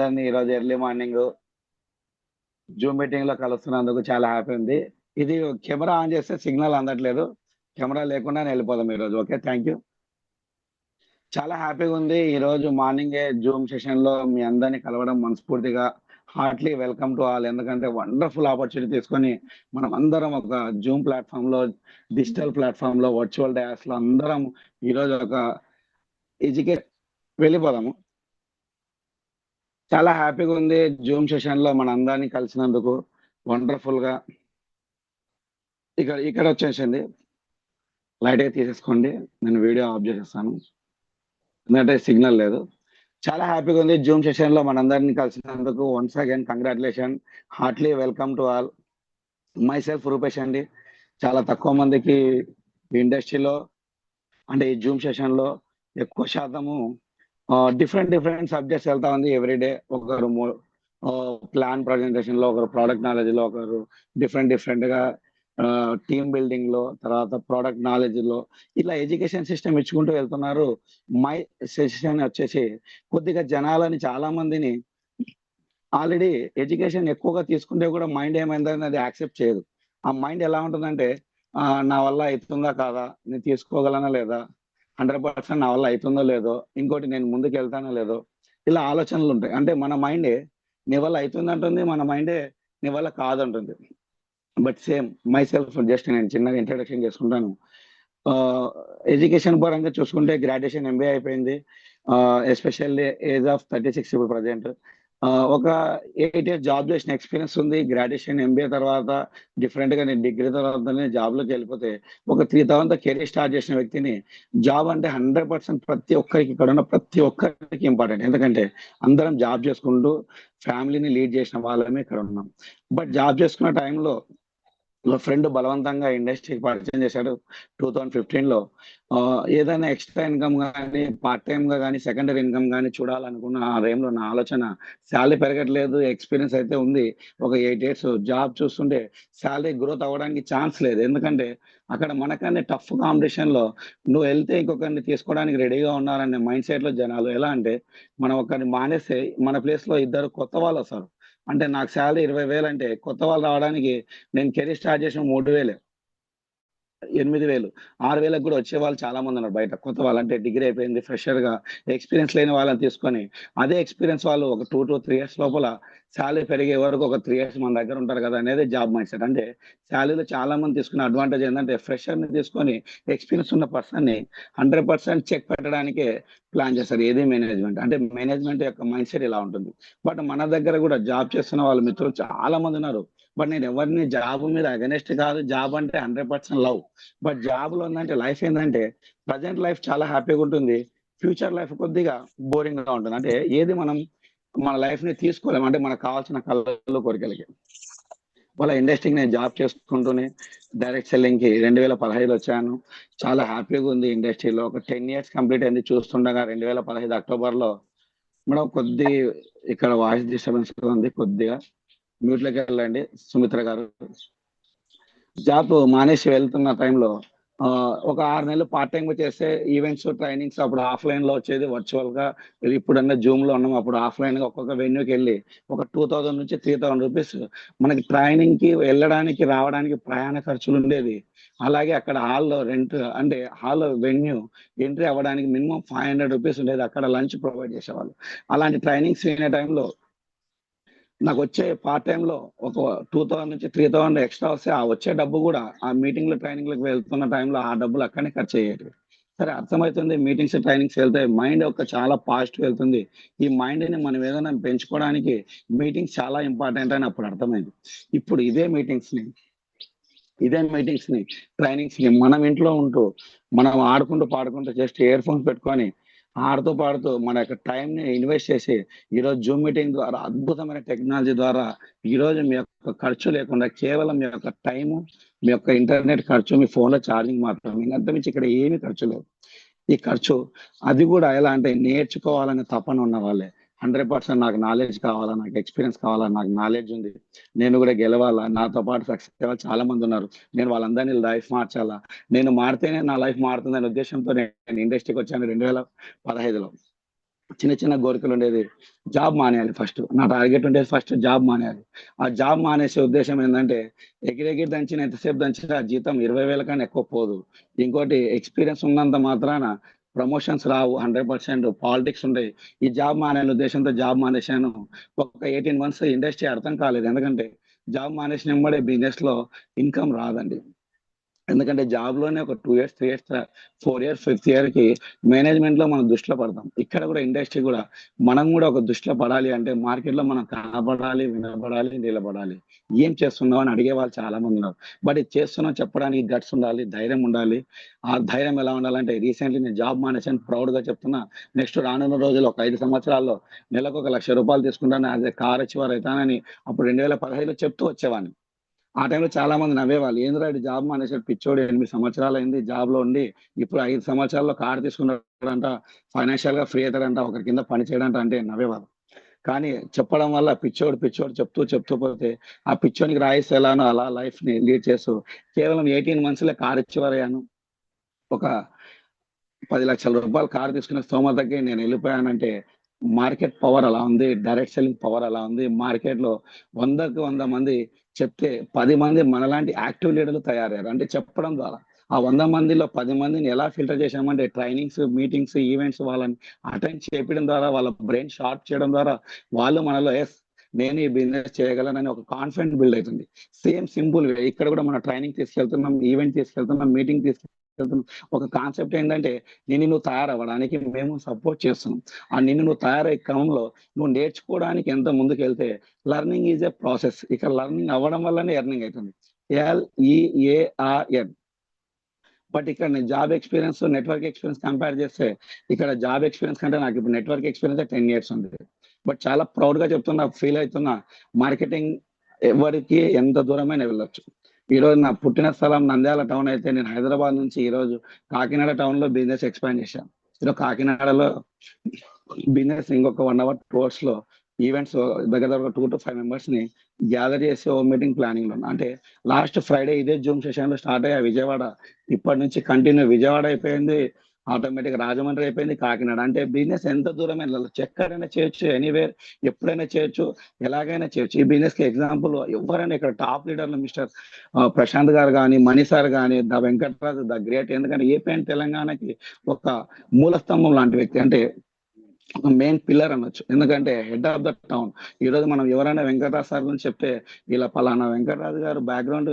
దాన్ని ఈరోజు early morning Zoom meeting లో కలుస్తున్నందుకు చాలా హ్యాపీ ఉంది. ఇది కెమెరా ఆన్ చేస్తే సిగ్నల్ అందట్లేదు. కెమెరా లేకుండానే వెళ్ళిపోదాం ఈరోజు. Okay, thank you. చాలా హ్యాపీగా ఉంది. ఈ రోజు మార్నింగే జూమ్ సెషన్ లో మీ అందరినీ కలవడం మనస్ఫూర్తిగా హార్ట్లీ వెల్కమ్ టు ఆల్. ఎందుకంటే వండర్ఫుల్ ఆపర్చునిటీ తీసుకొని మనం అందరం ఒక జూమ్ ప్లాట్ఫామ్ లో, డిజిటల్ ప్లాట్ఫామ్ లో, వర్చువల్ డాష్ లో అందరం ఈరోజు ఒక ఎడ్యుకేట్ వెళ్ళిపోదాము. చాలా హ్యాపీగా ఉంది జూమ్ సెషన్ లో మన అందరినీ కలిసినందుకు. వండర్ఫుల్ గా ఇక్కడ ఇక్కడ వచ్చేసింది. లైట్ గా తీసేసుకోండి, నేను వీడియో ఆఫ్ చేసేస్తాను ఎందుకంటే సిగ్నల్ లేదు. చాలా హ్యాపీగా ఉంది జూమ్ సెషన్ లో మనందరినీ కలిసినందుకు. Once again congratulation, heartily welcome to all. Myself Rupesh అండి. చాలా తక్కువ మందికి ఈ ఇండస్ట్రీలో అంటే ఈ జూమ్ సెషన్ లో ఎక్కువ శాతము డిఫరెంట్ డిఫరెంట్ సబ్జెక్ట్స్ వెళ్తా ఉంది ఎవ్రీడే. ఒకరు ప్లాన్ ప్రజెంటేషన్ లో, ఒకరు ప్రోడక్ట్ నాలెడ్జ్ లో, ఒకరు డిఫరెంట్ డిఫరెంట్ గా టీమ్ బిల్డింగ్ లో, తర్వాత ప్రోడక్ట్ నాలెడ్జ్ లో, ఇలా ఎడ్యుకేషన్ సిస్టమ్ ఇచ్చుకుంటూ వెళ్తున్నారు. మై సెషన్ వచ్చేసి కొద్దిగా జనాలని, చాలా మందిని ఆల్రెడీ ఎడ్యుకేషన్ ఎక్కువగా తీసుకుంటే కూడా మైండ్ ఏమైందని అది యాక్సెప్ట్ చేయదు. ఆ మైండ్ ఎలా ఉంటుందంటే నా వల్ల అవుతుందా కాదా, నేను తీసుకోగలనా లేదా, 100% నా వల్ల అవుతుందో లేదో, ఇంకోటి నేను ముందుకు వెళ్తానో లేదో, ఇలా ఆలోచనలు ఉంటాయి. అంటే మన మైండే నీ వల్ల అవుతుంది అంటుంది, మన మైండే నీ వల్ల కాదంటుంది. But same myself, just నేను చిన్నగా ఇంట్రడక్షన్ చేసుకుంటాను. ఎడ్యుకేషన్ పరంగా చూసుకుంటే గ్రాడ్యుయేషన్ ఎంబీఏ అయిపోయింది. ఎస్పెషల్లీ ఏజ్ ఆఫ్ 36 ఇప్పుడు ప్రజెంట్. ఒక 8 ఇయర్స్ జాబ్ చేసిన ఎక్స్పీరియన్స్ ఉంది. గ్రాడ్యుయేషన్ ఎంబీఏ తర్వాత డిఫరెంట్ గా నేను డిగ్రీ తర్వాత జాబ్ లోకి వెళ్ళిపోతే ఒక 3,000 కెరీర్ స్టార్ట్ చేసిన వ్యక్తిని. జాబ్ అంటే 100% ప్రతి ఒక్కరికి, ఇక్కడ ఉన్న ప్రతి ఒక్కరికి ఇంపార్టెంట్. ఎందుకంటే అందరం జాబ్ చేసుకుంటూ ఫ్యామిలీని లీడ్ చేసిన వాళ్ళమే ఇక్కడ ఉన్నాం. బట్ జాబ్ చేసుకున్న టైంలో మా ఫ్రెండ్ బలవంతంగా ఇండస్ట్రీకి పరిచయం చేశాడు 2015లో. ఏదైనా ఎక్స్ట్రా ఇన్కమ్ కానీ, పార్ట్ టైం గా కానీ, సెకండరీ ఇన్కమ్ కానీ చూడాలనుకున్న ఆ టైంలో నా ఆలోచన, శాలరీ పెరగట్లేదు, ఎక్స్పీరియన్స్ అయితే ఉంది. ఒక 8 ఇయర్స్ జాబ్ చూస్తుంటే శాలరీ గ్రోత్ అవ్వడానికి ఛాన్స్ లేదు. ఎందుకంటే అక్కడ మనకన్నా టఫ్ కాంపిటీషన్ లో నువ్వు వెళ్తే ఇంకొకరిని తీసుకోవడానికి రెడీగా ఉన్నారనే మైండ్ సెట్ లో జనాలు. ఎలా అంటే మనం ఒకరిని మానేస్తే మన ప్లేస్ లో ఇద్దరు కొత్త వాళ్ళు వస్తారు. అంటే నాకు శాలరీ 20,000 అంటే కొత్త వాళ్ళు రావడానికి నేను కెరీర్ స్టార్ట్ చేసిన 3,000, 8,000, 6,000 కూడా వచ్చే వాళ్ళు చాలా మంది ఉన్నారు బయట. కొత్త వాళ్ళు అంటే డిగ్రీ అయిపోయింది, ఫ్రెషర్ గా ఎక్స్పీరియన్స్ లేని వాళ్ళని తీసుకొని అదే ఎక్స్పీరియన్స్ వాళ్ళు ఒక 2 to 3 ఇయర్స్ లోపల శాలరీ పెరిగే వరకు ఒక 3 ఇయర్స్ మన దగ్గర ఉంటారు కదా అనేది జాబ్ మైండ్ సెట్. అంటే శాలరీలో చాలా మంది తీసుకునే అడ్వాంటేజ్ ఏంటంటే ఫ్రెషర్ ని తీసుకొని ఎక్స్పీరియన్స్ ఉన్న పర్సన్ ని 100% చెక్ పెట్టడానికే ప్లాన్ చేస్తారు. ఏది మేనేజ్మెంట్ అంటే మేనేజ్మెంట్ యొక్క మైండ్ సెట్ ఇలా ఉంటుంది. బట్ మన దగ్గర కూడా జాబ్ చేస్తున్న వాళ్ళ మిత్రులు చాలా మంది ఉన్నారు. బట్ నేను ఎవరిని జాబ్ మీద అగనెస్ట్ కాదు. జాబ్ అంటే 100% లవ్. బట్ జాబ్ లో ఉందంటే లైఫ్ ఏంటంటే ప్రజెంట్ లైఫ్ చాలా హ్యాపీగా ఉంటుంది, ఫ్యూచర్ లైఫ్ కొద్దిగా బోరింగ్ గా ఉంటుంది. అంటే ఏది మనం మన లైఫ్ ని తీసుకోలేము. అంటే మనకు కావాల్సిన కళలు, కోరికలకి. వాళ్ళ ఇండస్ట్రీకి నేను జాబ్ చేసుకుంటూనే డైరెక్ట్ సెల్లింగ్ కి 2015 వచ్చాను. చాలా హ్యాపీగా ఉంది ఇండస్ట్రీలో. ఒక 10 ఇయర్స్ కంప్లీట్ అయింది. చూస్తుండగా 2015 అక్టోబర్ లో మేడం కొద్ది ఇక్కడ వాయిస్ డిస్టర్బెన్స్ ఉంది, కొద్దిగా మ్యూట్ లోకి వెళ్ళండి సుమిత్ర గారు. జాబ్ మానేసి వెళ్తున్న టైంలో ఒక 6 నెలలు పార్ట్ టైం చేస్తే ఈవెంట్స్, ట్రైనింగ్స్ అప్పుడు ఆఫ్లైన్ లో వచ్చేది, వర్చువల్ గా. ఇప్పుడన్నా జూమ్ లో ఉన్నాం, అప్పుడు ఆఫ్లైన్ గా ఒక్కొక్క వెన్యూకి వెళ్ళి ఒక 2,000 నుంచి 3,000 రూపీస్ మనకి ట్రైనింగ్ కి వెళ్ళడానికి రావడానికి ప్రయాణ ఖర్చులు ఉండేది. అలాగే అక్కడ హాల్లో రెంట్, అంటే హాల్ వెన్యూ ఎంట్రీ అవ్వడానికి మినిమం 500 రూపీస్ ఉండేది. అక్కడ లంచ్ ప్రొవైడ్ చేసేవాళ్ళు. అలాంటి ట్రైనింగ్స్ వినే టైంలో నాకు వచ్చే పార్ట్ టైం లో ఒక 2,000 నుంచి 3,000 ఎక్స్ట్రా వస్తే ఆ వచ్చే డబ్బు కూడా ఆ మీటింగ్ లో, ట్రైనింగ్ లకు వెళ్తున్న టైంలో ఆ డబ్బులు అక్కడనే ఖర్చు అయ్యేవి. సరే, అర్థమవుతుంది. మీటింగ్స్, ట్రైనింగ్స్ వెళ్తే మైండ్ ఒక చాలా పాజిటివ్ వెళ్తుంది. ఈ మైండ్ ని మనం ఏదైనా పెంచుకోవడానికి మీటింగ్స్ చాలా ఇంపార్టెంట్ అని అప్పుడు అర్థమైంది. ఇప్పుడు ఇదే మీటింగ్స్ ని ట్రైనింగ్స్ ని మనం ఇంట్లో ఉంటూ మనం ఆడుకుంటూ పాడుకుంటూ జస్ట్ ఇయర్ ఫోన్స్ పెట్టుకొని ఆడుతూ పాడుతూ మన యొక్క టైం ని ఇన్వెస్ట్ చేసి ఈరోజు జూమ్ మీటింగ్ ద్వారా, అద్భుతమైన టెక్నాలజీ ద్వారా ఈరోజు మీ యొక్క ఖర్చు లేకుండా కేవలం మీ యొక్క టైము, మీ యొక్క ఇంటర్నెట్ ఖర్చు, మీ ఫోన్ లో ఛార్జింగ్ మాత్రం, ఇంకంత మించి ఇక్కడ ఏమీ ఖర్చు లేదు. ఈ ఖర్చు అది కూడా ఎలా అంటే నేర్చుకోవాలనే తపన ఉన్న వాళ్ళే. 100% నాకు నాలెడ్జ్ కావాలా, నాకు ఎక్స్పీరియన్స్ కావాలా, నాకు నాలెడ్జ్ ఉంది, నేను కూడా గెలవాలా, నాతో పాటు సక్సెస్ అయ్యే చాలా మంది ఉన్నారు, నేను వాళ్ళందరినీ లైఫ్ మార్చాలా, నేను మారితేనే నా లైఫ్ మారుతుందనే ఉద్దేశంతో నేను ఇండస్ట్రీకి వచ్చాను 2015లో. చిన్న చిన్న కోరికలు ఉండేది. జాబ్ మానేయాలి ఫస్ట్. నా టార్గెట్ ఉండేది ఫస్ట్ జాబ్ మానేయాలి. ఆ జాబ్ మానేసే ఉద్దేశ్యం ఏందంటే, ఎగిరెగిరి దంచిన ఎంతసేపు దంచినా జీతం 20,000 కన్నా ఎక్కువ పోదు. ఇంకోటి ఎక్స్‌పీరియన్స్ ఉన్నంత మాత్రాన ప్రమోషన్స్ రావు. 100% పాలిటిక్స్ ఉంటాయి. ఈ జాబ్ మానేయాలనే ఉద్దేశ్యంతో జాబ్ మానేశాను. ఒక 18 మంత్స్ ఇండస్ట్రీ అర్థం కాలేదు. ఎందుకంటే జాబ్ మానేసిన ఎమ్మడే బిజినెస్‌లో ఇన్‌కమ్ రాదండి. ఎందుకంటే జాబ్‌లోనే ఒక 2 ఇయర్స్, 3 ఇయర్స్, 4 ఇయర్స్, ఫిఫ్త్ ఇయర్‌కి మేనేజ్‌మెంట్‌లో మనం దృష్టిలో పడతాం. ఇక్కడ కూడా ఇండస్ట్రీ కూడా మనం కూడా ఒక దృష్టిలో పడాలి అంటే మార్కెట్‌లో మనం కనపడాలి, వినపడాలి, నిలబడాలి. ఏం చేస్తున్నావు అని అడిగేవాళ్ళు చాలామంది ఉన్నారు. బట్ ఇది చేస్తున్నాం చెప్పడానికి గట్స్ ఉండాలి, ధైర్యం ఉండాలి. ఆ ధైర్యం ఎలా ఉండాలంటే రీసెంట్‌లీ నేను జాబ్ మానేశాను ప్రౌడ్‌గా చెప్తున్నా. నెక్స్ట్ రానున్న రోజుల్లో ఒక 5 సంవత్సరాల్లో నెలకు ఒక 1,00,000 రూపాయలు తీసుకుంటాను. యాస్ ఎ కార్ అచీవర్ అయితానని అప్పుడు 2015లో చెప్తూ వచ్చేవాడిని. ఆ టైంలో చాలా మంది నవ్వేవాళ్ళు. "ఏందిరా ఈడు జాబ్ మానేసాడు పిచ్చోడు 8 సంవత్సరాలయింది జాబ్‌లో ఉండి, ఇప్పుడు 5 సంవత్సరాల్లో కారు తీసుకున్నాడంట, ఫైనాన్షియల్‌గా ఫ్రీ అయితాడంట, ఒకరి కింద పని చేయడంట" అంటే నవ్వేవాళ్ళు. కానీ చెప్పడం వల్ల పిచ్చోడు, పిచ్చోడు చెప్తూ, చెప్తూ పోతే ఆ పిచ్చోనికి రాయిస్తే ఎలానో అలా లైఫ్‌ని లీడ్ చేస్తూ కేవలం 18 మంత్స్‌లో కార్ అచీవర్ అయ్యాను. ఒక రూ. 10,00,000 కారు తీసుకునే స్తోమతకి నేనెళ్ళిపోయానంటే, మార్కెట్ పవర్ అలా ఉంది. డైరెక్ట్ సెల్లింగ్ పవర్ అలా ఉంది. మార్కెట్‌లో 100కి 100 మంది చెప్తే 10 మంది మనలాంటి యాక్టివ్ లీడర్‌లు తయారయ్యారు. అంటే చెప్పడం ద్వారా. ఆ 100 మందిలో 10 మందిని ఎలా ఫిల్టర్ చేశామంటే ట్రైనింగ్స్, మీటింగ్స్, ఈవెంట్స్ వాళ్ళని అటెండ్ చేపియడం ద్వారా, వాళ్ళ బ్రెయిన్ షార్ప్ చేయడం ద్వారా వాళ్ళు మనలో నేను ఈ బిజినెస్ చేయగలనని ఒక కాన్ఫిడెంట్ బిల్డ్ అయితుంది. సేమ్ సింపుల్ వే ఇక్కడ కూడా మనం ట్రైనింగ్ తీసుకెళ్తున్నాం, ఈవెంట్ తీసుకెళ్తున్నాం, మీటింగ్ తీసుకెళ్తున్నాం. ఒక కాన్సెప్ట్ ఏంటంటే నిన్ను నువ్వు తయారవ్వడానికి మేము సపోర్ట్ చేస్తున్నాం. ఆ నిన్ను నువ్వు తయారయ్యే క్రమంలో నువ్వు నేర్చుకోవడానికి ఎంత ముందుకెళ్తే లెర్నింగ్ ఈజ్ ఎ ప్రాసెస్. ఇక్కడ లెర్నింగ్ అవ్వడం వల్లనే ఎర్నింగ్ అయితుంది. LEARN. బట్ ఇక్కడ నేను job experience, network experience compare చేస్తే ఇక్కడ జాబ్ ఎక్స్‌పీరియన్స్ కంటే నాకు ఇప్పుడు నెట్వర్క్ ఎక్స్‌పీరియన్సే 10 ఇయర్స్ ఉంది. బట్ చాలా ప్రౌడ్‌గా చెప్తున్నా, ఫీల్ అయితున్నా. మార్కెటింగ్ ఎవరికి ఎంత దూరమైనా వెళ్ళొచ్చు. ఈరోజు నా పుట్టిన స్థలం నంద్యాల టౌన్ అయితే నేను హైదరాబాద్ నుంచి ఈరోజు కాకినాడ టౌన్‌లో బిజినెస్ ఎక్స్‌పాండ్ చేశాను. ఈరోజు కాకినాడలో బిజినెస్ ఇంకొక 1 అవర్ టూర్స్‌లో ఈవెంట్స్ దగ్గర దగ్గర 2-5 మెంబర్స్‌ని గ్యాదర్ చేసి ఓ మీటింగ్ ప్లానింగ్‌లో ఉన్నా. అంటే లాస్ట్ ఫ్రైడే ఇదే జూమ్ సెషన్‌లో స్టార్ట్ అయ్యా విజయవాడ. ఇప్పటి నుంచి కంటిన్యూ విజయవాడ అయిపోయింది. ఆటోమేటిక్‌గా రాజమండ్రి అయిపోయింది. కాకినాడ. అంటే బిజినెస్ ఎంత దూరమైనా వెళ్ళొచ్చు. ఎక్కడైనా చేయొచ్చు. ఎనీవేర్ ఎప్పుడైనా చేయొచ్చు. ఎలాగైనా చేయొచ్చు. ఈ బిజినెస్‌కి ఎగ్జాంపుల్ ఎవ్వరైనా ఇక్కడ టాప్ లీడర్‌లు మిస్టర్ ప్రశాంత్ గారు గాని, మణి సార్ గాని, ద వెంకటరాజు ద గ్రేట్. ఎందుకంటే ఏపీ అండ్ తెలంగాణకి ఒక మూల స్తంభం లాంటి వ్యక్తి. అంటే ఒక మెయిన్ పిల్లర్ అనొచ్చు. ఎందుకంటే హెడ్ ఆఫ్ ద టౌన్. ఈరోజు మనం ఎవరైనా వెంకటరాజు సార్ గురించి చెప్తే, ఇలా పలానా వెంకటరాజు గారు బ్యాక్‌గ్రౌండ్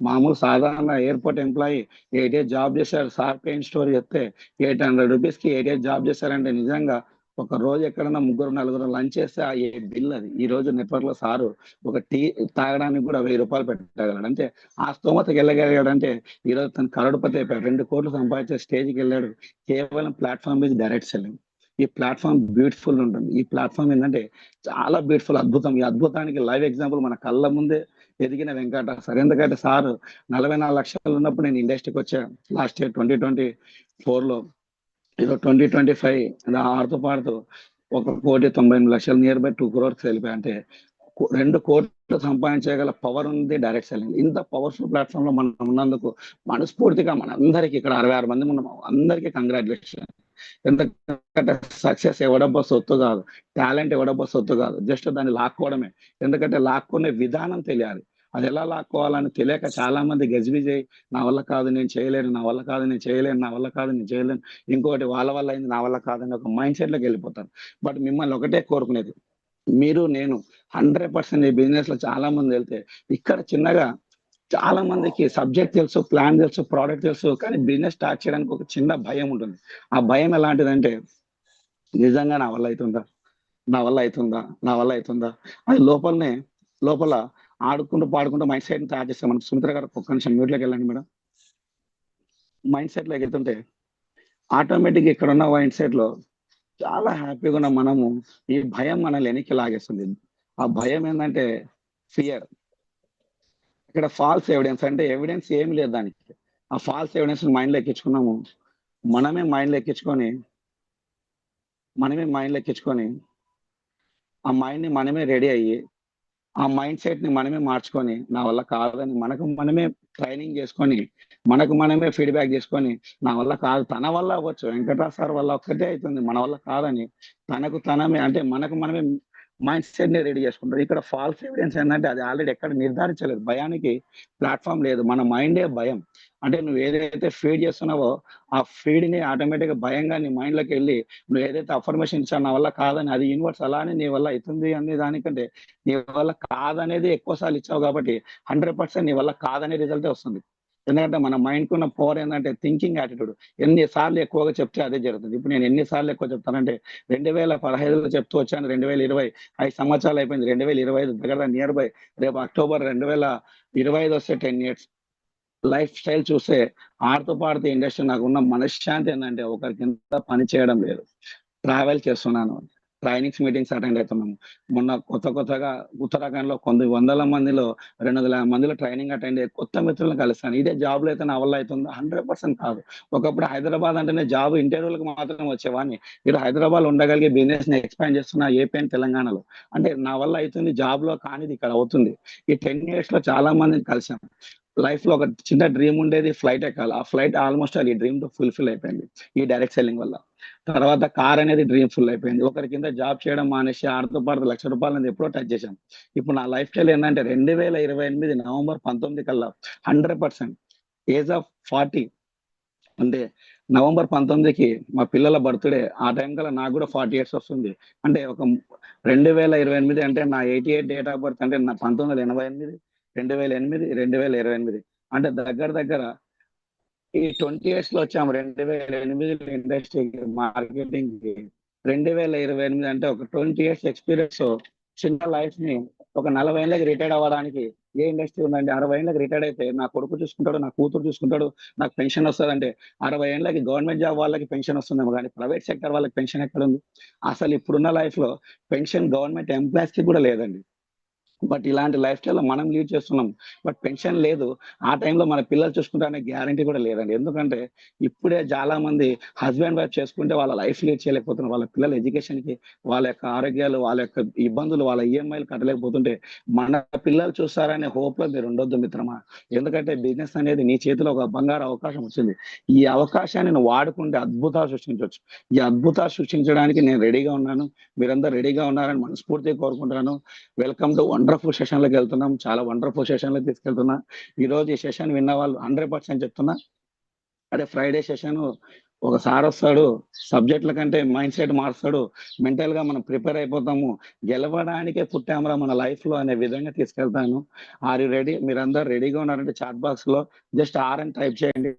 మామూలు సాధారణ ఎయిర్‌పోర్ట్ ఎంప్లాయీ 8 ఇయర్స్ జాబ్ చేశారు. సార్ పెయిన్ స్టోరీ చెప్తే రూ. 800కి 8 ఇయర్స్ జాబ్ చేశారంటే నిజంగా ఒక రోజు ఎక్కడన్నా ముగ్గురు, నలుగురు లంచ్ చేస్తే అయ్యే బిల్ అది. ఈరోజు నెట్‌వర్క్‌లో సారు ఒక టీ తాగడానికి కూడా రూ. 1000 పెట్టగలడు. అంటే ఆ స్తోమతకెళ్ళగలిగాడంటే ఈరోజు తను కరోడ్‌పతి అయిపోయాడు. 2,00,00,000 సంపాదించే స్టేజ్‌కెళ్ళాడు. కేవలం ప్లాట్‌ఫార్మ్ ఈజ్ డైరెక్ట్ సెల్లింగ్. ఈ ప్లాట్‌ఫార్మ్ బ్యూటిఫుల్ ఉంటుంది. ఈ ప్లాట్‌ఫార్మ్ ఏందంటే చాలా బ్యూటిఫుల్ అద్భుతం. ఈ అద్భుతానికి లైవ్ ఎగ్జాంపుల్ మన కళ్ళ ముందే ఎదిగిన వెంకట సార్. ఎందుకంటే సారు 44,00,000 ఉన్నప్పుడు నేను ఇండస్ట్రీకొచ్చా. Last year 2024లో. ఈరోజు 2025 ఇలా ఆడుతూ పాడుతూ ఒక 1,98,00,000 నియర్ బై 2 క్రోర్స్ వెళ్ళిపోయా. అంటే 2,00,00,000 సంపాదించగల పవర్ ఉంది డైరెక్ట్ సెల్లింగ్. ఇంత పవర్‌ఫుల్ ప్లాట్‌ఫార్మ్‌లో మనం ఉన్నందుకు మనస్ఫూర్తిగా మనందరికీ ఇక్కడ 66 మంది ఉన్నాం. అందరికీ కంగ్రాచ్యులేషన్. ఎందుకంటే సక్సెస్ ఎవడబ్బా సొత్తు గాదు. టాలెంట్ ఎవడబ్బా సొత్తు గాదు. జస్ట్ దాన్ని లాక్కోవడమే. ఎందుకంటే లాక్కునే విధానం తెలియాలి. అదెలా లాక్కోవాలని తెలియక చాలా మంది గజిబిజి నా వల్ల కాదు, నేను చేయలేను, నా వల్ల కాదు, నేను చేయలేను, నా వల్ల కాదు, నేను చేయలేను. ఇంకోటి వాళ్ళ వల్ల అయింది, నా వల్ల కాదని ఒక మైండ్ సెట్‌లోకెళ్ళిపోతారు. బట్ మిమ్మల్ని ఒకటే కోరుకునేది. మీరు, నేను 100% ఈ బిజినెస్‌లో చాలా మందెళ్తే ఇక్కడ చిన్నగా చాలా మందికి సబ్జెక్ట్ తెలుసు, ప్లాన్ తెలుసు, ప్రొడక్ట్ తెలుసు. కానీ బిజినెస్ స్టార్ట్ చేయడానికి ఒక చిన్న భయం ఉంటుంది. ఆ భయం ఎలాంటిదంటే నిజంగా నా వల్ల అయితుందా? నా వల్ల అయితుందా? నా వల్ల అయితుందా? అది లోపల ఆడుకుంటూ, పాడుకుంటూ మైండ్ సెట్‌ని తయారు చేస్తాం. మనం సుమిత్ర గారు ఒక్క నిమిషం మ్యూట్‌లోకెళ్ళండి మేడం. మైండ్ సెట్‌లోకెళ్తుంటే ఆటోమేటిక్‌గా ఇక్కడున్న మైండ్ సెట్‌లో చాలా హ్యాపీగా ఉన్న మనము ఈ భయం మనల్ని వెనక్కి లాగేస్తుంది. ఆ భయం ఏందంటే ఫియర్. ఇక్కడ ఫాల్స్ ఎవిడెన్స్ అంటే ఎవిడెన్స్ ఏమి లేదు దానికి. ఆ ఫాల్స్ ఎవిడెన్స్‌ని మైండ్‌లో ఎక్కించుకున్నాము. మనమే మైండ్‌లో ఎక్కించుకొని, మనమే మైండ్‌లో ఎక్కించుకొని, ఆ మైండ్‌ని మనమే రెడీ అయ్యి, ఆ మైండ్ సెట్ ని మనమే మార్చుకొని నా వల్ల కాదని మనకు మనమే ట్రైనింగ్ చేసుకొని మనకు మనమే ఫీడ్బ్యాక్ చేసుకొని నా వల్ల కాదు, తన వల్ల అవ్వచ్చు, వెంకటరావు సార్ వల్ల ఒక్కటే అవుతుంది, మన వల్ల కాదని తనకు తనమే అంటే మనకు మనమే మైండ్ సెట్ ని రెడీ చేసుకుంటారు. ఇక్కడ ఫాల్స్ ఎవిడెన్స్ ఏంటంటే అది ఆల్రెడీ ఎక్కడ నిర్ధారించలేదు, భయానికి ప్లాట్ఫామ్ లేదు, మన మైండే భయం. అంటే నువ్వు ఏదైతే ఫీడ్ చేస్తున్నావో ఆ ఫీడ్ ని ఆటోమేటిక్ గా భయంగా నీ మైండ్ లోకి వెళ్ళి నువ్వు ఏదైతే అఫర్మేషన్ ఇచ్చావు నా వల్ల కాదని, అది యూనివర్స్ అలానే నీ వల్ల అవుతుంది అనే దానికంటే నీ వల్ల కాదనేది ఎక్కువ సార్లు ఇచ్చావు కాబట్టి 100% నీ వల్ల కాదనే రిజల్టే వస్తుంది. ఎందుకంటే మన మైండ్ కు ఉన్న పవర్ ఏంటంటే థింకింగ్ యాటిట్యూడ్. ఎన్నిసార్లు ఎక్కువగా చెప్తే అదే జరుగుతుంది. ఇప్పుడు నేను ఎన్నిసార్లు ఎక్కువ చెప్తానంటే 2015లో చెప్తూ వచ్చాను, 2020 5 సంవత్సరాలు అయిపోయింది, 2025 దగ్గర నియర్ బై రేపు అక్టోబర్ 2025 వస్తే 10 years. లైఫ్ స్టైల్ చూస్తే ఆడుతూ పాడుతూ ఇండస్ట్రీ నాకు ఉన్న మనశ్శాంతి ఏంటంటే ఒకరి కింద పని చేయడం లేదు, ట్రావెల్ చేస్తున్నాను, ట్రైనింగ్స్ మీటింగ్స్ అటెండ్ అవుతున్నాము. మొన్న కొత్తగా ఉత్తరాఖండ్ లో కొన్ని వందల మందిలో 200 మందిలో ట్రైనింగ్ అటెండ్ అయ్యి కొత్త మిత్రులను కలుస్తాను. ఇదే జాబ్ లో అయితే నా వల్ల అవుతుందా? 100% కాదు. ఒకప్పుడు హైదరాబాద్ అంటేనే జాబ్ ఇంటర్వ్యూలకు మాత్రం వచ్చేవాడిని. ఇక్కడ హైదరాబాద్ ఉండగలిగే బిజినెస్ ని ఎక్స్పాండ్ చేస్తున్నా ఏపీ అండ్ తెలంగాణలో. అంటే నా వల్ల అవుతుంది జాబ్ లో, కానిది ఇక్కడ అవుతుంది. ఈ 10 years లో చాలా మందిని కలిసాం. లైఫ్ లో ఒక చిన్న డ్రీమ్ ఉండేది, ఫ్లైట్ ఎక్కాలి. ఆ ఫ్లైట్ ఆల్మోస్ట్ అది డ్రీమ్ తో ఫుల్ఫిల్ అయిపోయింది ఈ డైరెక్ట్ సెల్లింగ్ వల్ల. తర్వాత కార్ అనేది డ్రీమ్ ఫుల్ అయిపోయింది. ఒకరి కింద జాబ్ చేయడం మానేసి ఆడుతూ పాడుతూ ₹1,00,000 అనేది ఎప్పుడో టచ్ చేశాం. ఇప్పుడు నా లైఫ్ స్టైల్ ఏంటంటే 2028 నవంబర్ 19 కల్లా 100% ఏజ్ ఆఫ్ 40 అంటే నవంబర్ 19కి మా పిల్లల బర్త్డే, ఆ టైం కల్లా నాకు కూడా 40 years వస్తుంది. అంటే ఒక 2028 అంటే నా 88 డేట్ ఆఫ్ బర్త్ అంటే నా 1988, 2008, 2028 అంటే దగ్గర దగ్గర ఈ 20 years లో వచ్చాము. 2008 ఇండస్ట్రీకి మార్కెటింగ్ కి, 2028 అంటే ఒక 20 years ఎక్స్పీరియన్స్. చిన్న లైఫ్ ని ఒక 40 ఏళ్ళకి రిటైర్డ్ అవ్వడానికి ఏ ఇండస్ట్రీ ఉందండి? 60 ఏళ్ళకి రిటైర్డ్ అయితే నా కొడుకు చూసుకుంటాడు, నా కూతురు చూసుకుంటాడు, నాకు పెన్షన్ వస్తుంది. అంటే 60 ఏళ్ళకి గవర్నమెంట్ జాబ్ వాళ్ళకి పెన్షన్ వస్తుందేమో కానీ ప్రైవేట్ సెక్టర్ వాళ్ళకి పెన్షన్ ఎక్కడ ఉంది? అసలు ఇప్పుడున్న లైఫ్ లో పెన్షన్ గవర్నమెంట్ ఎంప్లాయీస్ కి కూడా లేదండి. బట్ ఇలాంటి లైఫ్ స్టైల్ మనం లీడ్ చేస్తున్నాం. బట్ పెన్షన్ లేదు. ఆ టైంలో మన పిల్లలు చూసుకుంటారనే గ్యారంటీ కూడా లేదండి. ఎందుకంటే ఇప్పుడే చాలా మంది హస్బెండ్ వైఫ్ చేసుకుంటే వాళ్ళ లైఫ్ లీడ్ చేయలేకపోతున్నారు. వాళ్ళ పిల్లల ఎడ్యుకేషన్ కి, వాళ్ళ యొక్క ఆరోగ్యాలు, వాళ్ళ యొక్క ఇబ్బందులు, వాళ్ళ ఈఎంఐలు కట్టలేకపోతుంటే మన పిల్లలు చూస్తారనే హోప్ లో మీరు ఉండొద్దు మిత్రమా. ఎందుకంటే బిజినెస్ అనేది నీ చేతిలో ఒక బంగారు అవకాశం వచ్చింది. ఈ అవకాశాన్ని నువ్వు వాడుకుంటే అద్భుతాలు సృష్టించవచ్చు. ఈ అద్భుతాలు సృష్టించడానికి నేను రెడీగా ఉన్నాను. మీరందరూ రెడీగా ఉన్నారని మనస్ఫూర్తిగా కోరుకుంటున్నాను. వెల్కమ్ టు వండర్ఫుల్ సెషన్ లోకి వెళ్తున్నాం. చాలా వండర్ఫుల్ సెషన్ లోకి తీసుకెళ్తున్నా. ఈ రోజు ఈ సెషన్ విన్న వాళ్ళు 100% చెప్తున్నా, అదే ఫ్రైడే సెషన్ ఒక సార్ వస్తాడు, సబ్జెక్టుల కంటే మైండ్ సెట్ మారుస్తాడు, మెంటల్ గా మనం ప్రిపేర్ అయిపోతాము, గెలవడానికే పుట్టామరా మన లైఫ్ లో అనే విధంగా తీసుకెళ్తాను. Are you ready? మీరందరూ రెడీగా ఉన్నారంటే చాట్ బాక్స్ లో జస్ట్ ఆర్ అని టైప్ చేయండి.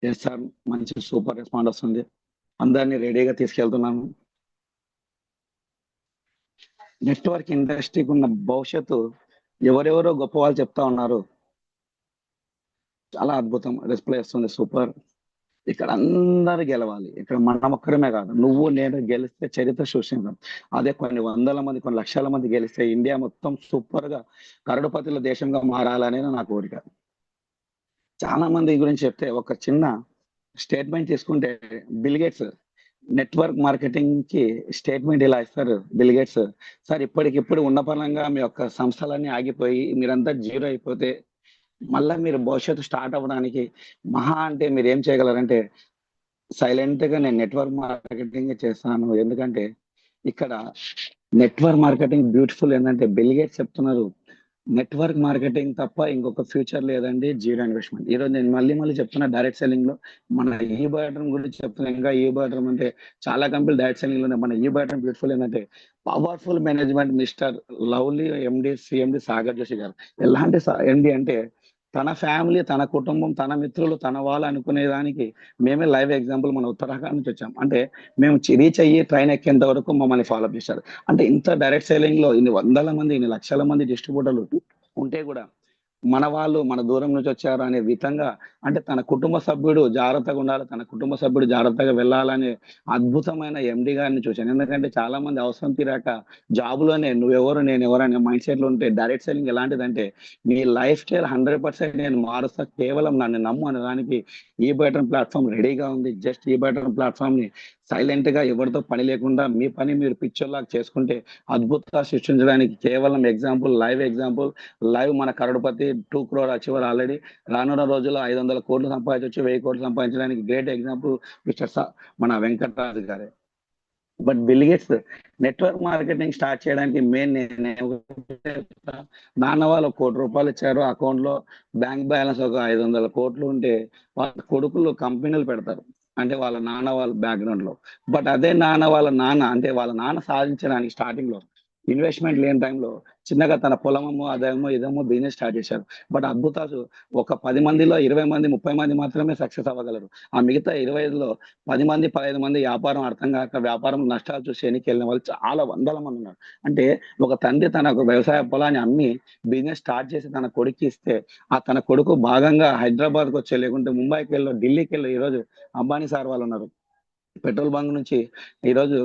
ఎస్ సార్, మంచి సూపర్ రెస్పాండ్ వస్తుంది. అందరినీ రెడీగా తీసుకెళ్తున్నాను. నెట్వర్క్ ఇండస్ట్రీకి ఉన్న భవిష్యత్తు ఎవరెవరో గొప్ప వాళ్ళు చెప్తా ఉన్నారు. చాలా అద్భుతం డిస్ప్లే వస్తుంది, సూపర్. ఇక్కడ అందరు గెలవాలి. ఇక్కడ మనం ఒక్కరమే కాదు, నువ్వు నేను గెలిస్తే చరిత్ర సృష్టించాం. అదే కొన్ని వందల మంది, కొన్ని లక్షల మంది గెలిస్తే ఇండియా మొత్తం సూపర్ గా కరోడుపతుల దేశంగా మారాలనేది నా కోరిక. చాలా మంది గురించి చెప్తే ఒక చిన్న స్టేట్మెంట్ తీసుకుంటే, బిల్ గేట్స్ నెట్వర్క్ మార్కెటింగ్ కి స్టేట్మెంట్ ఇలా ఇస్తారు. బిల్ గేట్స్, సార్ ఇప్పటికిప్పుడు ఉన్న పరంగా మీ యొక్క సంస్థలన్నీ ఆగిపోయి మీరంతా జీరో అయిపోతే మళ్ళా మీరు భవిష్యత్తు స్టార్ట్ అవ్వడానికి మహా అంటే మీరు ఏం చేయగలరంటే సైలెంట్ గా నేను నెట్వర్క్ మార్కెటింగ్ చేస్తాను. ఎందుకంటే ఇక్కడ నెట్వర్క్ మార్కెటింగ్ బ్యూటిఫుల్ ఏంటంటే బిల్ గేట్స్ చెప్తున్నారు, నెట్వర్క్ మార్కెటింగ్ తప్ప ఇంకొక ఫ్యూచర్ లేదండి, జీరో ఇన్వెస్ట్మెంట్. ఈ రోజు నేను మళ్ళీ మళ్ళీ చెప్తున్నా, డైరెక్ట్ సెల్లింగ్ లో మన ఈ బయోడ్రమ్ గురించి చెప్తున్నా. ఇంకా ఈ బయోడ్రమ్ అంటే చాలా కంపెనీలు డైరెక్ట్ సెల్లింగ్ లో ఉన్నాయి. మన ఈ బయోడ్రమ్ బ్యూటిఫుల్ ఏంటంటే పవర్ఫుల్ మేనేజ్మెంట్ మిస్టర్ లవ్లీ ఎండి సిఎండి సాగర్ జోషి గారు. ఎలాంటి ఎండి అంటే తన ఫ్యామిలీ, తన కుటుంబం, తన మిత్రులు, తన వాళ్ళు అనుకునే దానికి మేమే లైవ్ ఎగ్జాంపుల్. మన ఉత్తరాఖండ్ నుంచి వచ్చాం. అంటే మేము రీచ్ అయ్యి ట్రైన్ ఎక్కేంత వరకు మమ్మల్ని ఫాలో అప్ చేశారు. అంటే ఇంత డైరెక్ట్ సెల్లింగ్ లో ఇన్ని వందల మంది, ఇన్ని లక్షల మంది డిస్ట్రిబ్యూటర్లు ఉంటే కూడా మన వాళ్ళు మన దూరం నుంచి వచ్చారు అనే విధంగా, అంటే తన కుటుంబ సభ్యుడు జాగ్రత్తగా ఉండాలి, తన కుటుంబ సభ్యుడు జాగ్రత్తగా వెళ్ళాలనే అద్భుతమైన ఎండి గారిని చూశాను. ఎందుకంటే చాలా మంది అవసరం తీరాక జాబ్‌లోనే నువ్వెవరు నేనెవరు అనే మైండ్ సెట్‌లో ఉంటే, డైరెక్ట్ సెల్లింగ్ ఎలాంటిదంటే నీ లైఫ్ స్టైల్ 100% నేను మారుస్తా, కేవలం నన్ను నమ్ము అనడానికి ఈ బటన్ ప్లాట్‌ఫార్మ్ రెడీగా ఉంది. జస్ట్ ఈ బటన్ ప్లాట్‌ఫార్మ్‌ని సైలెంట్‌గా ఎవరితో పని లేకుండా మీ పని మీరు పిచ్చోల్లాగా చేసుకుంటే అద్భుతాలు సృష్టించడానికి కేవలం ఎగ్జాంపుల్, లైవ్ ఎగ్జాంపుల్, లైవ్ మన కరోడ్‌పతి 2 క్రోర్ అచీవర్ ఆల్రెడీ. రానున్న రోజుల్లో 500,00,00,000 సంపాదించొచ్చు, 1000,00,00,000 సంపాదించడానికి గ్రేట్ ఎగ్జాంపుల్ మిస్టర్ మన వెంకటరాజు గారే. But bill gates network marketing start చేయడానికి మెయిన్ నేను నాన్న వాళ్ళు ₹1,00,00,000 ఇచ్చారు. అకౌంట్‌లో బ్యాంక్ బ్యాలెన్స్ ఒక 500,00,00,000 ఉంటే వాళ్ళ కొడుకులు కంపెనీలు పెడతారు. అంటే వాళ్ళ నాన్న వాళ్ళ బ్యాక్‌గ్రౌండ్‌లో. బట్ అదే నాన్న వాళ్ళ నాన్న, అంటే వాళ్ళ నాన్న సాధించడానికి స్టార్టింగ్‌లో ఇన్వెస్ట్‌మెంట్ లేని టైంలో చిన్నగా తన పొలమేమో, అదేమో, ఇదేమో బిజినెస్ స్టార్ట్ చేశారు. బట్ అద్భుతాలు ఒక 10 మందిలో 20 మంది, 30 మంది మాత్రమే సక్సెస్ అవ్వగలరు. ఆ మిగతా 25లో 10 మంది, 15 మంది వ్యాపారం అర్థం గాక వ్యాపారం నష్టాలు చూసి ఎనక్కెళ్ళిన వాళ్ళు చాలా వందల మంది ఉన్నారు. అంటే ఒక తండ్రి తన ఒక వ్యవసాయ పొలాన్ని అమ్మి బిజినెస్ స్టార్ట్ చేసి తన కొడుక్కి ఇస్తే, ఆ తన కొడుకు భాగంగా హైదరాబాద్‌కొచ్చో, లేకుంటే ముంబైకెళ్ళో, ఢిల్లీకెళ్ళో ఈరోజు అంబానీ సార్ వాళ్ళున్నారు. పెట్రోల్ బంక్ నుంచి ఈరోజు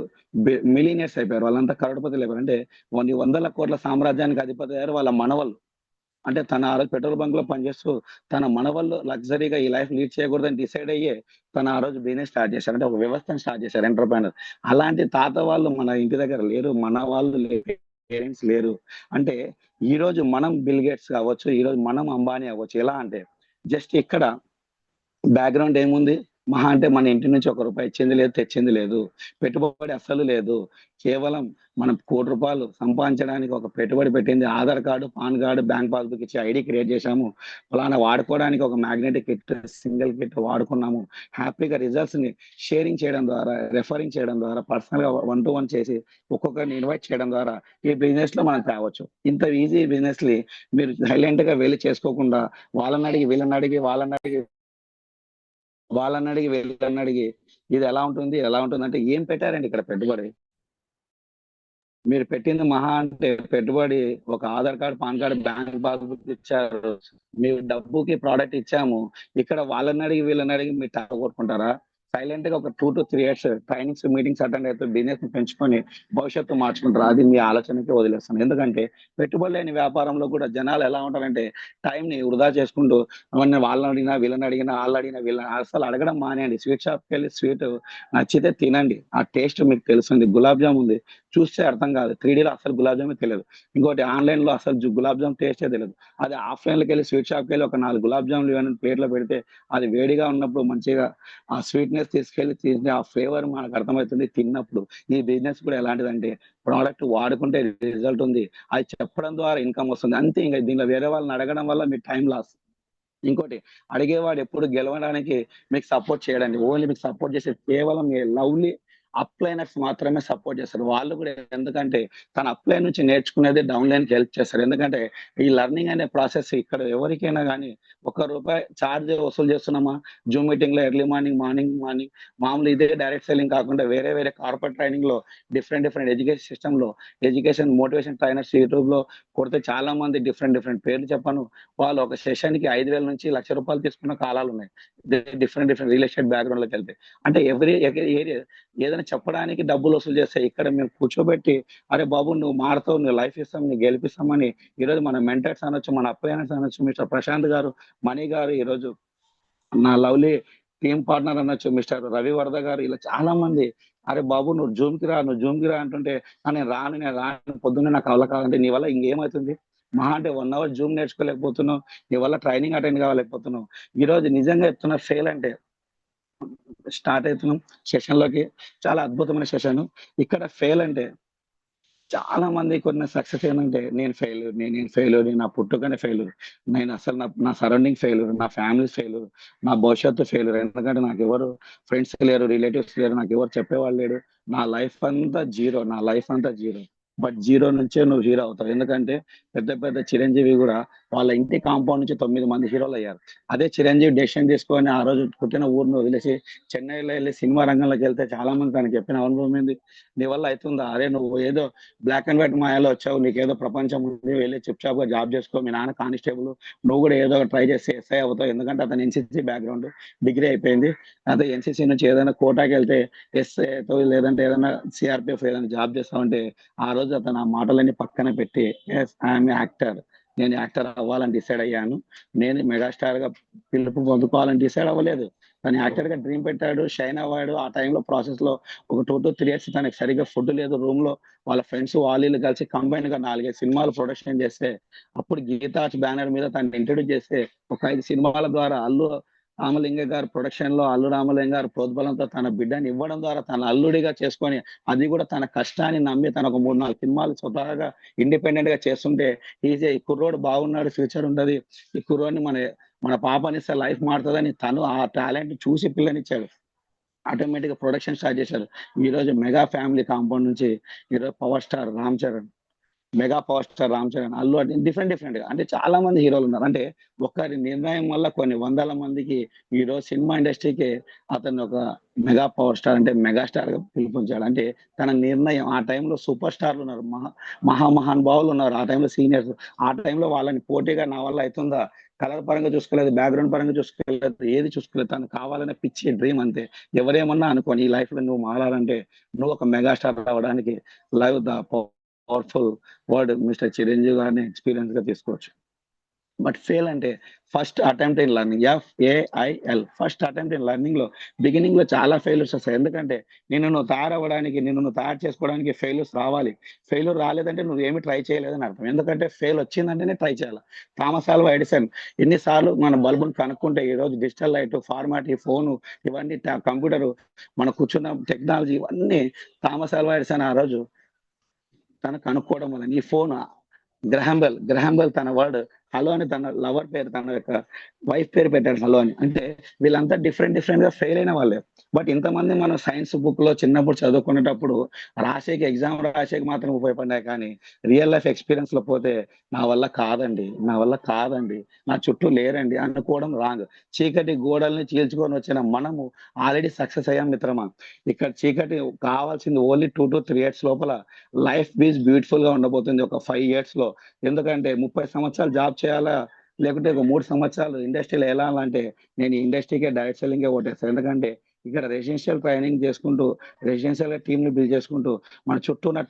మిలియనీర్స్ అయిపోయారు. వాళ్ళంతా కరోడ్‌పతులయిపోయారు. అంటే కొన్ని వందల కోట్ల సామ్రాజ్యానికి అధిపతి అయ్యారు వాళ్ళ మనవళ్ళు. అంటే తన ఆ రోజు పెట్రోల్ బంక్‌లో పనిచేస్తూ తన మనవళ్ళు లగ్జరీగా ఈ లైఫ్ లీడ్ చేయకూడదని డిసైడ్ అయ్యే తను ఆ రోజు బిజినెస్ స్టార్ట్ చేశారు. అంటే ఒక వ్యవస్థను స్టార్ట్ చేశారు, ఎంటర్‌ప్రెన్యూర్. అలాంటి తాత వాళ్ళు మన ఇంటి దగ్గర లేరు. మన వాళ్ళు లేరు. పేరెంట్స్ లేరు. అంటే ఈరోజు మనం బిల్ గేట్స్ అవ్వచ్చు. ఈరోజు మనం అంబానీ అవ్వచ్చు. ఎలా అంటే జస్ట్ ఇక్కడ బ్యాక్‌గ్రౌండ్ ఏముంది? మహా అంటే మన ఇంటి నుంచి ఒక రూపాయి ఇచ్చింది లేదు, తెచ్చింది లేదు. పెట్టుబడి అస్సలు లేదు. కేవలం మనం ₹1,00,00,000 సంపాదించడానికి ఒక పెట్టుబడి పెట్టింది Aadhaar card, pan card, bank passbook ఇచ్చి ఐడీ క్రియేట్ చేశాము. ఫలానా వాడుకోవడానికి ఒక మ్యాగ్నెటిక్ కిట్, సింగిల్ కిట్ వాడుకున్నాము. హ్యాపీగా రిజల్ట్స్‌ని షేరింగ్ చేయడం ద్వారా, రెఫరింగ్ చేయడం ద్వారా, పర్సనల్‌గా వన్ టు వన్ చేసి ఒక్కొక్కరిని ఇన్వైట్ చేయడం ద్వారా ఈ బిజినెస్‌లో మనం తేవచ్చు. ఇంత ఈజీ బిజినెస్‌ని మీరు సైలెంట్‌గా వెళ్లి చేసుకోకుండా వాళ్ళనడిగి, వీళ్ళనడిగి, వాళ్ళనడిగి వాళ్ళనడిగి, వీళ్ళనడిగి ఇదెలా ఉంటుంది? ఎలా ఉంటుందంటే ఏం పెట్టారండి ఇక్కడ పెట్టుబడి? మీరు పెట్టింది మహా అంటే పెట్టుబడి ఒక Aadhaar card, pan card, bank passbook ఇచ్చారు. మీరు డబ్బుకి ప్రొడక్ట్ ఇచ్చాము. ఇక్కడ వాళ్ళనడిగి, వీళ్ళనడిగి మీరు కొట్టుకుంటారా? సైలెంట్‌గా ఒక 2-3 ఇయర్స్ ట్రైనింగ్స్, మీటింగ్స్ అటెండ్ అయితే బిజినెస్‌ని పెంచుకొని భవిష్యత్తు మార్చుకుంటారు. అది మీ ఆలోచనకే వదిలేస్తాను. ఎందుకంటే పెట్టుబడి లేని వ్యాపారంలో కూడా జనాలు ఎలా ఉంటారంటే టైంని వృధా చేసుకుంటూ వాళ్ళనడిగినా, వీళ్ళనడిగినా, ఆళ్ళడిగినా, వీళ్ళని అస్సలు అడగడం మానేయండి. స్వీట్ షాప్‌కెళ్ళి స్వీట్ నచ్చితే తినండి. ఆ టేస్ట్ మీకు తెలుస్తుంది. గులాబ్ జామ్ ఉంది. చూస్తే అర్థం కాదు. 3డీలో అస్సలు గులాబ్ జామే తెలియదు. ఇంకోటి ఆన్‌లైన్‌లో అసలు గులాబ్ జామ్ టేస్టే తెలీదు. అదే ఆఫ్‌లైన్‌లోకెళ్ళి స్వీట్ షాప్‌కెళ్ళి ఒక 4 గులాబ్ జాములు ఇవన్నీ ప్లేట్‌లో పెడితే అది వేడిగా ఉన్నప్పుడు మంచిగా ఆ స్వీట్‌నెస్ తీసుకెళ్ళి తింటే ఆ ఫ్లేవర్ మనకు అర్థమవుతుంది తిన్నప్పుడు. ఈ బిజినెస్ కూడా ఎలాంటిదంటే ప్రొడక్ట్ వాడుకుంటే రిజల్ట్ ఉంది. అది చెప్పడం ద్వారా ఇన్‌కమ్ వస్తుంది. అంతే ఇంక దీనిలో వేరే వాళ్ళని అడగడం వల్ల మీ టైమ్ లాస్. ఇంకోటి అడిగేవాడు ఎప్పుడు గెలవడానికి మీకు సపోర్ట్ చేయడండి. ఓన్లీ మీకు సపోర్ట్ చేసేది కేవలం మీ లవ్లీ అప్‌లైనర్స్ మాత్రమే సపోర్ట్ చేస్తారు. వాళ్ళు కూడా ఎందుకంటే తన అప్‌లైన్ నుంచి నేర్చుకునేది డౌన్‌లైన్‌కి హెల్ప్ చేస్తారు. ఎందుకంటే ఈ లెర్నింగ్ అనే ప్రాసెస్ ఇక్కడ ఎవరికైనా గాని రూ. 1 చార్జ్ వసూలు చేస్తున్నామా? జూమ్ మీటింగ్‌లో ఎర్లీ మార్నింగ్ మామూలు ఇదే డైరెక్ట్ సెల్లింగ్ కాకుండా వేరే వేరే కార్పొరేట్ ట్రైనింగ్‌లో డిఫరెంట్ ఎడ్యుకేషన్ సిస్టమ్‌లో ఎడ్యుకేషన్ మోటివేషన్ ట్రైనర్స్ యూట్యూబ్‌లో కొడితే చాలా మంది డిఫరెంట్ పేర్లు చెప్పను. వాళ్ళు ఒక సెషన్‌కి 5,000 నుంచి ₹1,00,000 తీసుకున్న కాలాలున్నాయి. డిఫరెంట్ రియల్ ఎస్టేట్ బ్యాక్‌గ్రౌండ్‌లోకెళ్తే. అంటే ఏరియా ఏదైనా చెప్పడానికి డబ్బులు వసూలు చేస్తాయి. ఇక్కడ మేము కూర్చోబెట్టి, "అరే బాబు నువ్వు మారుతావు, నువ్వు లైఫ్ ఇస్తాం, నీకు గెలిపిస్తామని" ఈరోజు మన మెంటర్స్ అనొచ్చు, మన అప్లయన్స్ అనొచ్చు, మిస్టర్ ప్రశాంత్ గారు, మణి గారు, ఈరోజు నా లవ్లీ టీమ్ పార్ట్నర్ అనొచ్చు మిస్టర్ రవి వరద గారు, ఇలా చాలా మంది, "అరే బాబు నువ్వు జూమ్‌కి రా" అంటుంటే, నేను రాను పొద్దున్నే నాకు వల్ల కాదంటే, "నీ వల్ల ఇంకేమైతుంది? మహా అంటే 1 అవర్ జూమ్ నేర్చుకోలేకపోతున్నావు. నీ వల్ల ట్రైనింగ్ అటెండ్ కాలేకపోతున్నావు." ఈరోజు నిజంగా చెప్తున్నా ఫెయిల్ అంటే స్టార్ట్ అయితున్నాం సెషన్‌లోకి. చాలా అద్భుతమైన సెషను. ఇక్కడ ఫెయిల్ అంటే చాలా మందికున్న సక్సెస్ ఏందంటే నేను ఫెయిల్యూర్. నా పుట్టుకనే ఫెయిల్యూర్. నా సరౌండింగ్ ఫెయిల్యూర్. నా ఫ్యామిలీ ఫెయిల్యూర్. నా భవిష్యత్తు ఫెయిల్యూర్. ఎందుకంటే నాకెవరు ఫ్రెండ్స్ లేరు, రిలేటివ్స్ లేరు. నాకెవరు చెప్పేవాళ్ళు లేడు. నా లైఫ్ అంతా జీరో. బట్ జీరో నుంచే నువ్వు హీరో అవుతావు. ఎందుకంటే పెద్ద పెద్ద చిరంజీవి గూడా వాళ్ళ ఇంటి కాంపౌండ్ నుంచి 9 మంది హీరోలు అయ్యారు. అదే చిరంజీవి డెసిషన్ తీసుకొని ఆ రోజు పుట్టిన ఊరిని వదిలేసి చెన్నైలో వెళ్ళి సినిమా రంగంలోకి వెళ్తే చాలా మంది తనకు చెప్పిన అనుభవం ఏంది, నీ వల్ల అవుతుందా, అరే నువ్వు ఏదో బ్లాక్ అండ్ వైట్ మాయాలో వచ్చావు, నీకేదో ప్రపంచం ఉంది, వెళ్ళి చిప్ చాప్ గా జాబ్ చేసుకో, మీ నాన్న కానిస్టేబుల్, నువ్వు కూడా ఏదో ట్రై చేసి ఎస్ఐ అవుతావు. ఎందుకంటే అతను ఎన్సీసీ బ్యాక్గ్రౌండ్, డిగ్రీ అయిపోయింది. అదే ఎన్సీసీ నుంచి ఏదైనా కోటాకి వెళ్తే ఎస్ఐ అవుతావు, లేదంటే ఏదైనా సిఆర్పిఎఫ్ ఏదైనా జాబ్ చేస్తావంటే ఆ రోజు అతను ఆ మాటలన్నీ పక్కన పెట్టి ఐఎమ్ యాక్టర్, నేను యాక్టర్ అవ్వాలని డిసైడ్ అయ్యాను, నేను మెగాస్టార్ గా పిలుపు పొందుకోవాలని డిసైడ్ అవ్వలేదు. తను యాక్టర్ గా డ్రీమ్ పెట్టాడు, షైన్ అవ్వాడు. ఆ టైంలో ప్రాసెస్ లో ఒక 2 to 3 years తనకి సరిగ్గా ఫుడ్ లేదు రూమ్ లో. వాళ్ళ ఫ్రెండ్స్ వాళ్ళు కలిసి కంబైన్ గా 4-5 సినిమాలు ప్రొడక్షన్ చేస్తే అప్పుడు గీతార్ట్స్ బ్యానర్ మీద తను ఇంట్రొడ్యూస్ చేస్తే ఒక 5 సినిమాల ద్వారా అల్లు రామలింగ గారు ప్రొడక్షన్ లో అల్లు రామలింగ గారు ప్రోద్బలంతో తన బిడ్డని ఇవ్వడం ద్వారా తన అల్లుడిగా చేసుకొని, అది కూడా తన కష్టాన్ని నమ్మి తన ఒక 3-4 సినిమాలు స్వతహాగా ఇండిపెండెంట్ గా చేస్తుంటే ఈజీ, ఈ కుర్రోడు బాగున్నాడు, ఫ్యూచర్ ఉంటది, ఈ కుర్రోడిని మన మన పాపనిస్తే లైఫ్ మారుతుందని తను ఆ టాలెంట్ చూసి పిల్లనిచ్చాడు. ఆటోమేటిక్ గా ప్రొడక్షన్ స్టార్ట్ చేశారు. ఈ రోజు మెగా ఫ్యామిలీ కాంపౌండ్ నుంచి ఈరోజు power star Ram Charan, mega power star Ram Charan, Allu Arjun, different different గా అంటే చాలా మంది హీరోలు ఉన్నారు. అంటే ఒకరి నిర్ణయం వల్ల కొన్ని వందల మందికి ఈ రోజు సినిమా ఇండస్ట్రీకి అతను ఒక మెగా పవర్ స్టార్ అంటే మెగాస్టార్ గా పిలుపుంచాడు. అంటే తన నిర్ణయం, ఆ టైంలో సూపర్ స్టార్లు ఉన్నారు, మహానుభావులు ఉన్నారు, ఆ టైంలో సీనియర్స్, ఆ టైంలో వాళ్ళని పోటీగా నా వల్ల అవుతుందా, కలర్ పరంగా చూసుకోలేదు, బ్యాక్గ్రౌండ్ పరంగా చూసుకోలేదు, ఏది చూసుకోలేదు, తను కావాలనే పిచ్చి డ్రీమ్ అంతే. ఎవరేమన్నా అనుకోని ఈ లైఫ్ లో నువ్వు మారాలంటే నువ్వు ఒక మెగాస్టార్ రావడానికి live the powerful word mister Chiranjeevi గారిని ఎక్స్పీరియన్స్ గా తీసుకోవచ్చు. బట్ ఫెయిల్ అంటే first attempt in learning, FAIL, first attempt in learning లో బిగినింగ్ లో చాలా ఫెయిల్యూర్స్ వస్తాయి. ఎందుకంటే నువ్వు తయారవ్వడానికి, నువ్వు తయారు చేసుకోవడానికి ఫెయిల్యూర్స్ రావాలి. ఫెయిల్యూర్ రాలేదంటే నువ్వు ఏమి ట్రై చేయలేదని అర్థం. ఎందుకంటే ఫెయిల్ వచ్చిందంటేనే ట్రై చేయాలి. థామస్ ఆల్వా ఎడిసన్ ఎన్నిసార్లు మన బల్బును కనుక్కుంటే ఈ రోజు డిజిటల్ లైట్, ఫార్మాట్, ఈ ఫోను, ఇవన్నీ కంప్యూటర్, మన కూర్చున్న టెక్నాలజీ, ఇవన్నీ థామస్ ఆల్వా ఎడిసన్ ఆ రోజు తను కనుక్కోవడం వల్ల ఈ ఫోన్, గ్రహాంబెల్ తన వర్డ్ హలో అని తన లవర్ పేరు, తన యొక్క వైఫ్ పేరు పెట్టాడు హలో అని. అంటే వీళ్ళంతా డిఫరెంట్ డిఫరెంట్ గా ఫెయిల్ అయిన వాళ్ళే. బట్ ఇంతమంది మనం సైన్స్ బుక్ లో చిన్నప్పుడు చదువుకునేటప్పుడు రాసేకి, ఎగ్జామ్ రాసేకి మాత్రం ఉపయోగపడినాయి, కానీ రియల్ లైఫ్ ఎక్స్పీరియన్స్ లో పోతే నా వల్ల కాదండి, నా వల్ల కాదండి, నా చుట్టూ లేరండి అనుకోవడం రాంగ్. చీకటి గోడల్ని చీల్చుకొని వచ్చిన మనము ఆల్రెడీ సక్సెస్ అయ్యాం మిత్రమా. ఇక్కడ చీకటి కావాల్సింది ఓన్లీ 2 to 3 years లోపల లైఫ్ ఈజ్ బ్యూటిఫుల్ గా ఉండబోతుంది ఒక 5 years లో. ఎందుకంటే 30 సంవత్సరాలు జాబ్ చేయాలా, లేకుంటే ఒక 3 సంవత్సరాలు ఇండస్ట్రీలో వెళ్ళాలంటే నేను ఇండస్ట్రీకే డైరెక్ట్ సెల్లింగే ఓటేస్తాను. ఎందుకంటే ఇక్కడ రెసిడెన్షియల్ ట్రైనింగ్ చేసుకుంటూ, రెసిడెన్షియల్ టీమ్ ని బిల్డ్ చేసుకుంటూ, మన చుట్టూ ఉన్న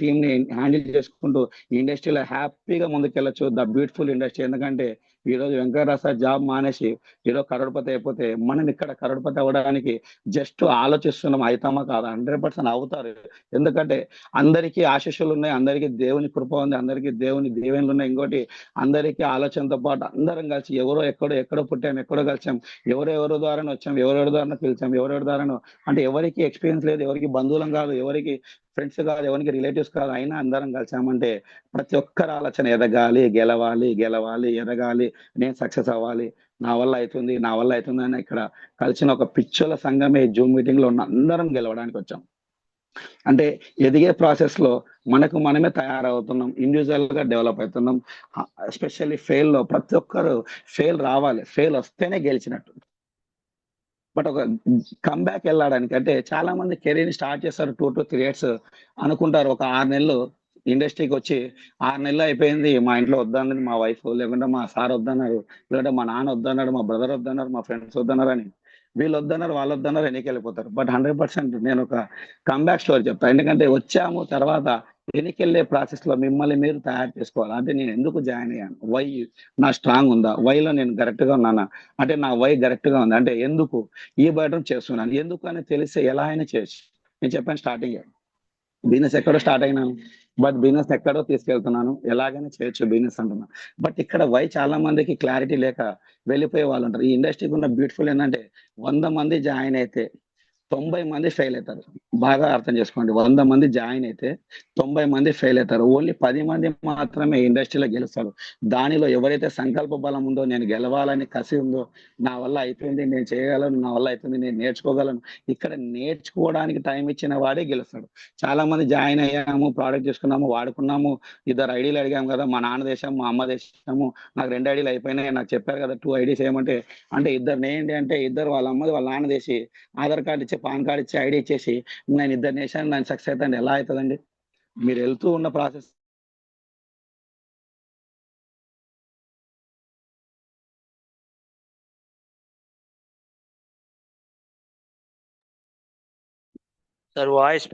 టీమ్ ని హ్యాండిల్ చేసుకుంటూ ఈ ఇండస్ట్రీలో హ్యాపీగా ముందుకెళ్ళొచ్చు. The beautiful industry. ఎందుకంటే ఈ రోజు వెంకటరావు జాబ్ మానేసి ఈరోజు కరోడ్పతి అయిపోతే మనం ఇక్కడ కరోడ్పతి అవ్వడానికి జస్ట్ ఆలోచిస్తున్నాం, అవుతామా కాదా, 100% అవుతారు. ఎందుకంటే అందరికీ ఆశీస్సులు ఉన్నాయి, అందరికీ దేవుని కృప ఉంది, అందరికీ దేవుని దీవెనలు ఉన్నాయి. ఇంకోటి అందరికీ ఆలోచనతో పాటు అందరం కలిసి ఎవరో ఎక్కడో పుట్టాం, ఎక్కడో కలిసాం, ఎవరెవరి ద్వారా వచ్చాం, ఎవరెవరి ద్వారా పిలిచాం, ఎవరెవరి ద్వారా అంటే ఎవరికి ఎక్స్పీరియన్స్ లేదు, ఎవరికి బంధువులం కాదు, ఎవరికి ఫ్రెండ్స్ కాదు, ఎవరికి రిలేటివ్స్ కాదు, అయినా అందరం కలిసామంటే ప్రతి ఒక్కరి ఆలోచన ఎదగాలి, గెలవాలి, గెలవాలి, ఎదగాలి, నేను సక్సెస్ అవ్వాలి, నా వల్ల అవుతుంది, నా వల్ల అవుతుంది అని ఇక్కడ కలిసిన ఒక పిచ్చోల సంఘమే జూమ్ మీటింగ్ లో ఉన్న అందరం గెలవడానికి వచ్చాం. అంటే ఎదిగే ప్రాసెస్ లో మనకు మనమే తయారవుతున్నాం, ఇండివిజువల్ గా డెవలప్ అవుతున్నాం. ఎస్పెషల్లీ ఫెయిల్ లో ప్రతి ఒక్కరు ఫెయిల్ రావాలి, ఫెయిల్ వస్తేనే గెలిచినట్టు. బట్ ఒక కమ్‌బ్యాక్ వెళ్ళడానికి అంటే చాలా మంది కెరీర్ స్టార్ట్ చేస్తారు 2 to 3 years అనుకుంటారు. ఒక 6 నెలలు ఇండస్ట్రీకి వచ్చి 6 నెలలు అయిపోయింది, మా ఇంట్లో వద్దన్నది మా వైఫ్, లేకుంటే మా సార్ వద్దన్నారు, లేదంటే మా నాన్న వద్దన్నాడు, మా బ్రదర్ వద్దన్నారు, మా ఫ్రెండ్స్ వద్దన్నారు అని వీళ్ళు వద్దన్నారు, వాళ్ళు వద్దన్నారు, ఎన్నికెళ్ళిపోతారు. బట్ 100% నేను ఒక కమ్‌బ్యాక్ స్టోరీ చెప్తా. ఎందుకంటే వచ్చాము తర్వాత ఎన్నికెళ్ళే ప్రాసెస్ లో మిమ్మల్ని మీరు తయారు చేసుకోవాలి. అంటే నేను ఎందుకు జాయిన్ అయ్యాను, వై, నా స్ట్రాంగ్ ఉందా, వైలో నేను కరెక్ట్ గా ఉన్నానా, అంటే నా వై కరెక్ట్ గా ఉంది, అంటే ఎందుకు ఈ బయటం చేస్తున్నాను, ఎందుకు అని తెలిస్తే ఎలా అయినా చేయొచ్చు. నేను చెప్పాను స్టార్టింగ్, బిజినెస్ ఎక్కడో స్టార్ట్ అయినాను, బట్ బిజినెస్ ఎక్కడో తీసుకెళ్తున్నాను, ఎలాగైనా చేయొచ్చు బిజినెస్ అంటున్నాను. బట్ ఇక్కడ వై చాలా మందికి క్లారిటీ లేక వెళ్ళిపోయే వాళ్ళు ఉంటారు. ఈ ఇండస్ట్రీకి ఉన్న బ్యూటిఫుల్ ఏంటంటే 100 మంది జాయిన్ అయితే 90 మంది ఫెయిల్ అవుతారు. బాగా అర్థం చేసుకోండి. 100 మంది జాయిన్ అయితే 90 మంది ఫెయిల్ అవుతారు. ఓన్లీ 10 మంది మాత్రమే ఇండస్ట్రీలో గెలుస్తారు. దానిలో ఎవరైతే సంకల్ప బలం ఉందో, నేను గెలవాలని కసి ఉందో, నా వల్ల అయితుంది, నేను చేయగలను, నా వల్ల అయితుంది, నేను నేర్చుకోగలను. ఇక్కడ నేర్చుకోవడానికి టైం ఇచ్చిన వాడే గెలుస్తాడు. చాలా మంది జాయిన్ అయ్యాము, ప్రోడక్ట్ తీసుకున్నాము, వాడుకున్నాము, ఇద్దరు ఐడీలు అడిగాము కదా, మా నాన్న దేశం, మా అమ్మ దేశము, నాకు 2 ఐడీలు అయిపోయినాయి, నాకు చెప్పారు కదా 2 ఐడీస్ ఏమంటే, అంటే ఇద్దరు ఏంటి అంటే ఇద్దరు వాళ్ళ అమ్మది వాళ్ళ నాన్న దేశి ఆధార్ కార్డ్ ఇచ్చి, పాన్ కార్డ్ ఇచ్చి, ఐడి ఇచ్చేసి నేను ఇద్దరు నేషాను నేను సక్సెస్ అవుతాను ఎలా అవుతుందండి? మీరు వెళ్తూ ఉన్న ప్రాసెస్. Sir voice